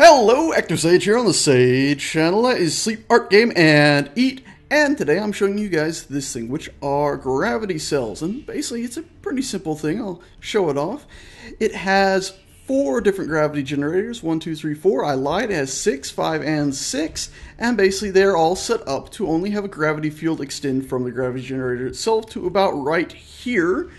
Hello, Active Sage here on the Sage channel. That is Sleep, Art, Game, and Eat. And today I'm showing you guys this thing, which are gravity cells. And basically, it's a pretty simple thing. I'll show it off. It has 4 different gravity generators. 1, 2, 3, 4. I lied. It has 6, 5, and 6. And basically, they're all set up to only have a gravity field extend from the gravity generator itself to about right here.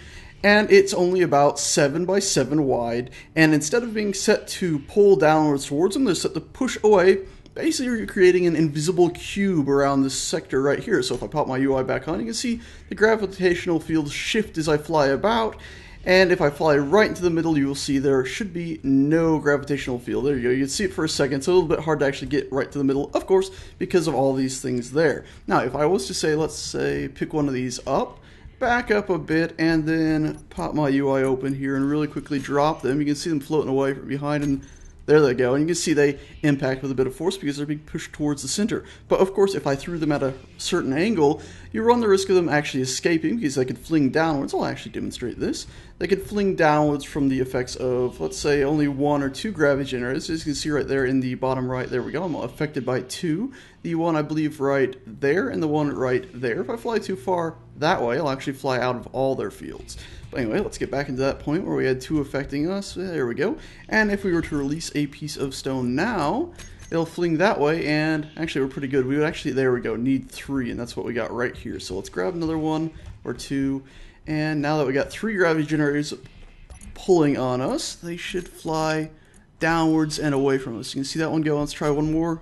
And it's only about 7 by 7 wide, and instead of being set to pull downwards towards them, they're set to push away. Basically, you're creating an invisible cube around this sector right here. So if I pop my UI back on, you can see the gravitational field shift as I fly about, and if I fly right into the middle, you will see there should be no gravitational field. There you go. You can see it for a second. It's a little bit hard to actually get right to the middle, of course, because of all these things there. Now, if I was to say, let's say, pick one of these up, back up a bit, and then pop my UI open here and really quickly drop them. You can see them floating away from behind, and there they go. And you can see they impact with a bit of force because they're being pushed towards the center. But of course, if I threw them at a certain angle, you run the risk of them actually escaping because they could fling downwards. I'll actually demonstrate this. They could fling downwards from the effects of, let's say, only 1 or 2 gravity generators. As you can see right there in the bottom right, there we go. I'm affected by 2. The one, I believe, right there, and the one right there. If I fly too far that way, I'll actually fly out of all their fields. But anyway, let's get back into that point where we had 2 affecting us. There we go. And if we were to release a piece of stone now, it'll fling that way, and actually we're pretty good. We would actually, there we go, need 3, and that's what we got right here. So let's grab another 1 or 2, and now that we got 3 gravity generators pulling on us, they should fly downwards and away from us. You can see that one go. Let's try one more.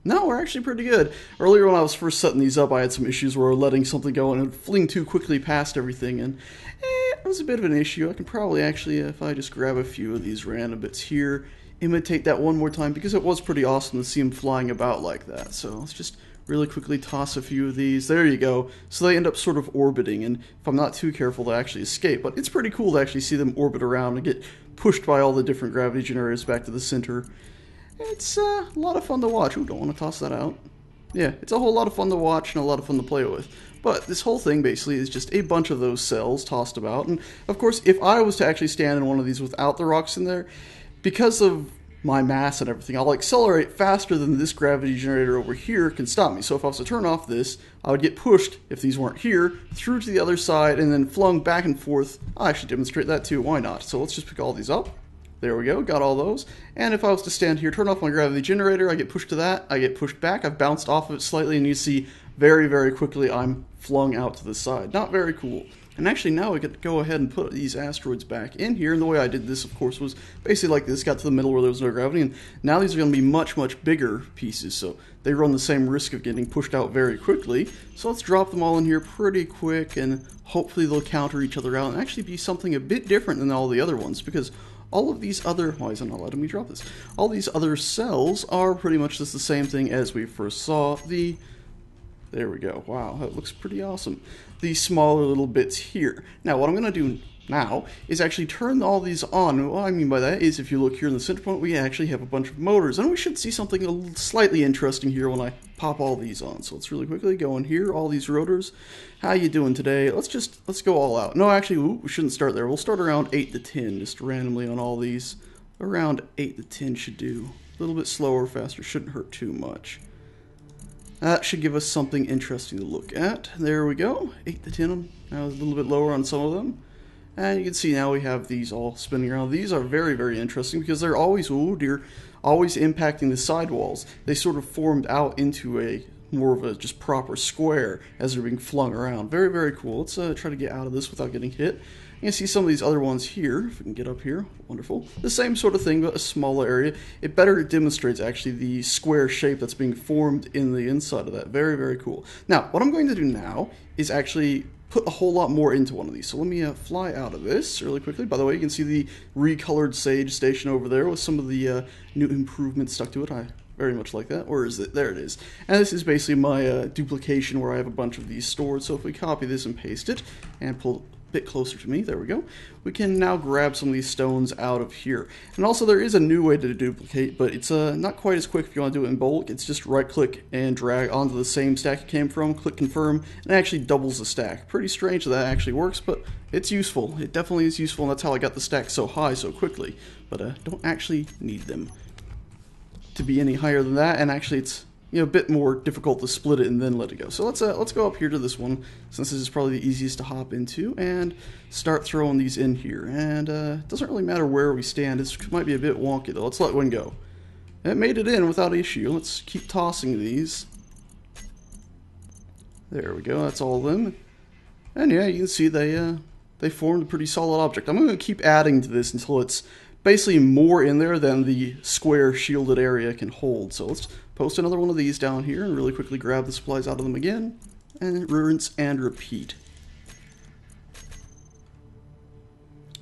No, we're actually pretty good. Earlier when I was first setting these up, I had some issues where letting something go and it would fling too quickly past everything, and it was a bit of an issue. I can probably actually, if I just grab a few of these random bits here, imitate that one more time, because it was pretty awesome to see them flying about like that. So let's just really quickly toss a few of these. There you go. So they end up sort of orbiting, and if I'm not too careful, they actually escape. But it's pretty cool to actually see them orbit around and get pushed by all the different gravity generators back to the center. It's a lot of fun to watch. Ooh, don't want to toss that out. Yeah, it's a whole lot of fun to watch and a lot of fun to play with. But this whole thing basically is just a bunch of those cells tossed about. And of course, if I was to actually stand in one of these without the rocks in there, because of my mass and everything, I'll accelerate faster than this gravity generator over here can stop me. So if I was to turn off this, I would get pushed, if these weren't here, through to the other side and then flung back and forth. I'll actually demonstrate that too, why not? So let's just pick all these up. There we go, got all those. And if I was to stand here, turn off my gravity generator, I get pushed to that, I get pushed back, I've bounced off of it slightly, and you see very, very quickly I'm flung out to the side. Not very cool. And actually now we could go ahead and put these asteroids back in here, and the way I did this, of course, was basically like this, got to the middle where there was no gravity, and now these are going to be much, much bigger pieces, so they run the same risk of getting pushed out very quickly. So let's drop them all in here pretty quick, and hopefully they'll counter each other out and actually be something a bit different than all the other ones, because all of these other, why is it not letting me drop this? All these other cells are pretty much just the same thing as we first saw. There we go. Wow, that looks pretty awesome. These smaller little bits here. Now, what I'm going to do now is actually turn all these on. And what I mean by that is, if you look here in the center point, we actually have a bunch of motors, and we should see something slightly interesting here when I pop all these on. So let's really quickly go in here, all these rotors. How you doing today? Let's go all out. No, actually, we shouldn't start there. We'll start around 8 to 10, just randomly on all these. Around 8 to 10 should do. A little bit slower, faster, shouldn't hurt too much. That should give us something interesting to look at. There we go, 8 to 10. Now a little bit lower on some of them. And you can see now we have these all spinning around. These are very, very interesting because they're always, oh dear, always impacting the sidewalls. They sort of formed out into a more of a just proper square as they're being flung around. Very, very cool. Let's try to get out of this without getting hit. You can see some of these other ones here, if we can get up here, wonderful. The same sort of thing, but a smaller area. It better demonstrates actually the square shape that's being formed in the inside of that. Very, very cool. Now, what I'm going to do now is actually put a whole lot more into one of these. So let me fly out of this really quickly. By the way, you can see the recolored Sage station over there with some of the new improvements stuck to it. I very much like that. Where is it? There it is. And this is basically my duplication where I have a bunch of these stored. So if we copy this and paste it and pull bit closer to me, there we go, we can now grab some of these stones out of here. And also there is a new way to duplicate, but it's not quite as quick if you want to do it in bulk. It's just right click and drag onto the same stack it came from, click confirm, and it actually doubles the stack. Pretty strange that actually works, but it's useful. It definitely is useful, and that's how I got the stack so high so quickly, but don't actually need them. to be any higher than that, and actually it's a bit more difficult to split it and then let it go. So let's go up here to this one, since this is probably the easiest to hop into, and start throwing these in here. And it doesn't really matter where we stand. It might be a bit wonky though. Let's let one go. It made it in without issue. Let's keep tossing these. There we go. That's all of them. And yeah, you can see they formed a pretty solid object. I'm going to keep adding to this until it's basically more in there than the square shielded area can hold. So let's post another one of these down here and really quickly grab the supplies out of them again, and rinse and repeat.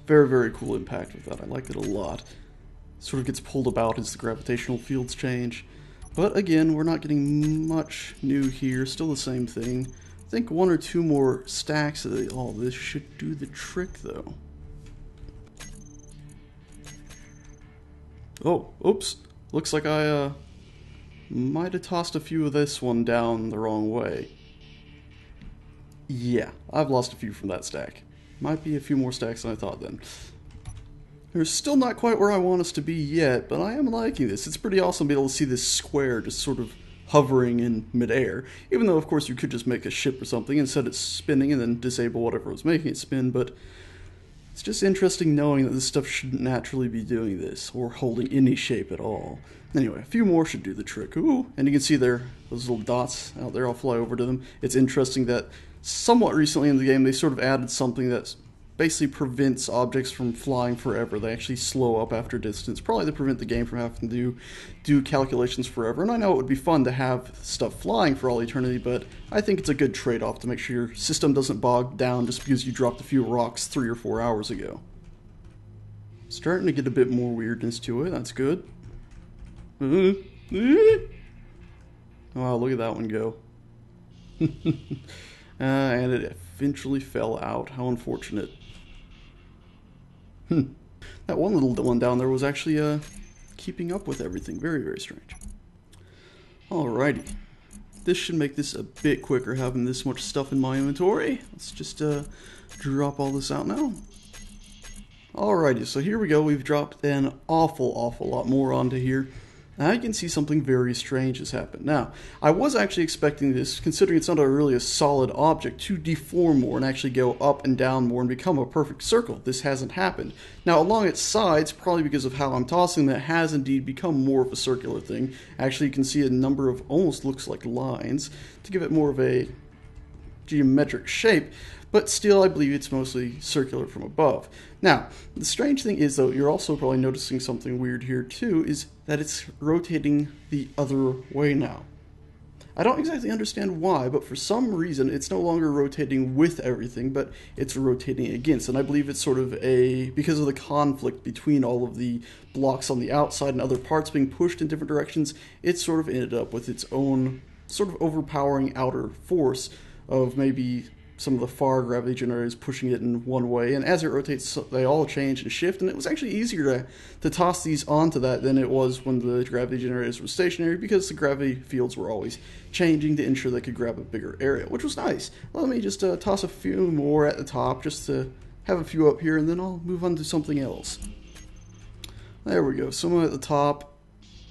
Very, very cool impact with that. I like it a lot. Sort of gets pulled about as the gravitational fields change. But again, we're not getting much new here. Still the same thing. I think one or two more stacks of all this should do the trick though. Oh, oops. Looks like I might have tossed a few of this one down the wrong way. Yeah, I've lost a few from that stack. Might be a few more stacks than I thought then. They're still not quite where I want us to be yet, but I am liking this. It's pretty awesome to be able to see this square just sort of hovering in midair. Even though, of course, you could just make a ship or something and set it spinning and then disable whatever was making it spin, but it's just interesting knowing that this stuff shouldn't naturally be doing this, or holding any shape at all. Anyway, a few more should do the trick. Ooh, and you can see there, those little dots out there, I'll fly over to them. It's interesting that somewhat recently in the game, they sort of added something that basically prevents objects from flying forever. They actually slow up after distance, probably to prevent the game from having to do calculations forever. And I know it would be fun to have stuff flying for all eternity, but I think it's a good trade-off to make sure your system doesn't bog down just because you dropped a few rocks 3 or 4 hours ago. Starting to get a bit more weirdness to it. That's good. Wow, look at that one go. And it eventually fell out. How unfortunate. That one little one down there was actually keeping up with everything. Very, very strange. Alrighty. This should make this a bit quicker, having this much stuff in my inventory. Let's just drop all this out now. Alrighty, so here we go. We've dropped an awful lot more onto here. Now you can see something very strange has happened. Now, I was actually expecting this, considering it's not really a solid object, to deform more and actually go up and down more and become a perfect circle. This hasn't happened. Now, along its sides, probably because of how I'm tossing them, it has indeed become more of a circular thing. Actually, you can see a number of almost looks like lines to give it more of a geometric shape. But still, I believe it's mostly circular from above. Now, the strange thing is, though, you're also probably noticing something weird here, too, is that it's rotating the other way now. I don't exactly understand why, but for some reason, it's no longer rotating with everything, but it's rotating against. And I believe it's sort of because of the conflict between all of the blocks on the outside and other parts being pushed in different directions, it sort of ended up with its own sort of overpowering outer force of maybe some of the far gravity generators pushing it in one way, and as it rotates, they all change and shift, and it was actually easier to toss these onto that than it was when the gravity generators were stationary, because the gravity fields were always changing to ensure they could grab a bigger area, which was nice. Let me just toss a few more at the top, just to have a few up here, and then I'll move on to something else. There we go, some at the top,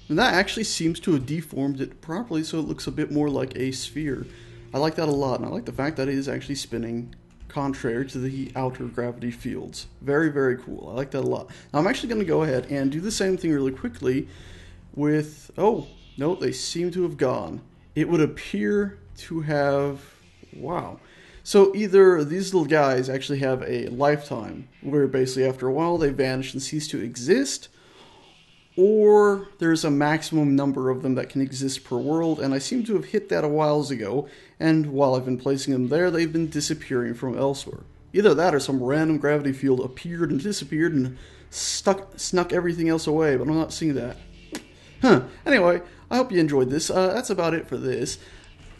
and that actually seems to have deformed it properly, so it looks a bit more like a sphere. I like that a lot, and I like the fact that it is actually spinning contrary to the outer gravity fields. Very, very cool. I like that a lot. Now, I'm actually going to go ahead and do the same thing really quickly with... Oh, no, they seem to have gone. It would appear to have... Wow. So either these little guys actually have a lifetime, where basically after a while they vanish and cease to exist, or there's a maximum number of them that can exist per world, and I seem to have hit that a while ago, and while I've been placing them there, they've been disappearing from elsewhere. Either that or some random gravity field appeared and disappeared and snuck everything else away, but I'm not seeing that. Anyway, I hope you enjoyed this. That's about it for this,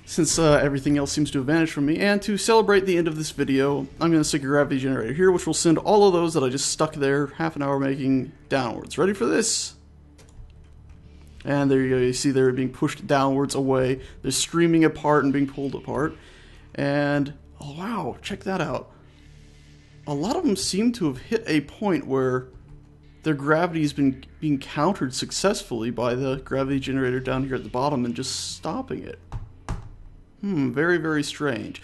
since everything else seems to have vanished from me. And to celebrate the end of this video, I'm going to stick a gravity generator here, which will send all of those that I just stuck there half an hour making downwards. Ready for this? And there you go, you see they're being pushed downwards away. They're streaming apart and being pulled apart. And, oh wow, check that out. A lot of them seem to have hit a point where their gravity has been being countered successfully by the gravity generator down here at the bottom and just stopping it. Very, very strange.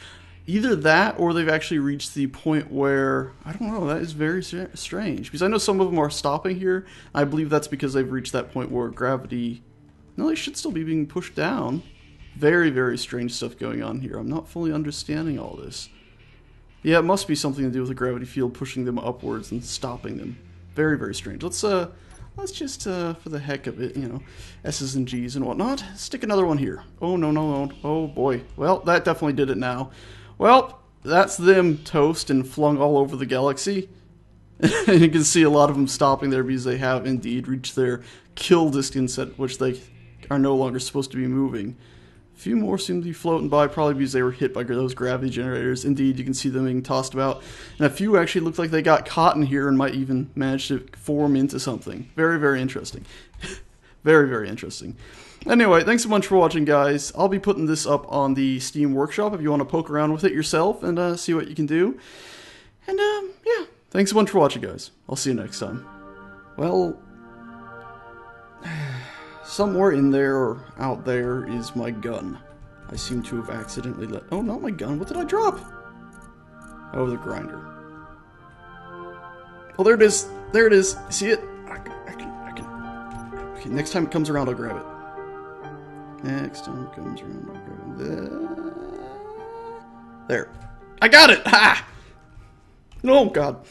Either that, or they've actually reached the point where, I don't know, that is very strange. Because I know some of them are stopping here. I believe that's because they've reached that point where gravity, no, they should still be being pushed down. Very, very strange stuff going on here. I'm not fully understanding all this. Yeah, it must be something to do with the gravity field pushing them upwards and stopping them. Very, very strange. Let's just, for the heck of it, you know, S's and G's and whatnot, stick another one here. Oh, no, no, no. Oh, boy. Well, that definitely did it now. Well, that's them toast and flung all over the galaxy. And you can see a lot of them stopping there because they have indeed reached their kill distance at which they are no longer supposed to be moving. A few more seem to be floating by, probably because they were hit by those gravity generators. Indeed, you can see them being tossed about. And a few actually look like they got caught in here and might even manage to form into something. Very, very interesting. Very, very interesting. Anyway, thanks so much for watching, guys. I'll be putting this up on the Steam Workshop if you want to poke around with it yourself and see what you can do. And, yeah. Thanks so much for watching, guys. I'll see you next time. Well, somewhere in there or out there is my gun. I seem to have accidentally let... Oh, not my gun. What did I drop? Oh, the grinder. Oh, there it is. There it is. See it? I can... Okay, next time it comes around, I'll grab it. Next time it comes around, I'll grab it. There. I got it! Ha! Oh, God.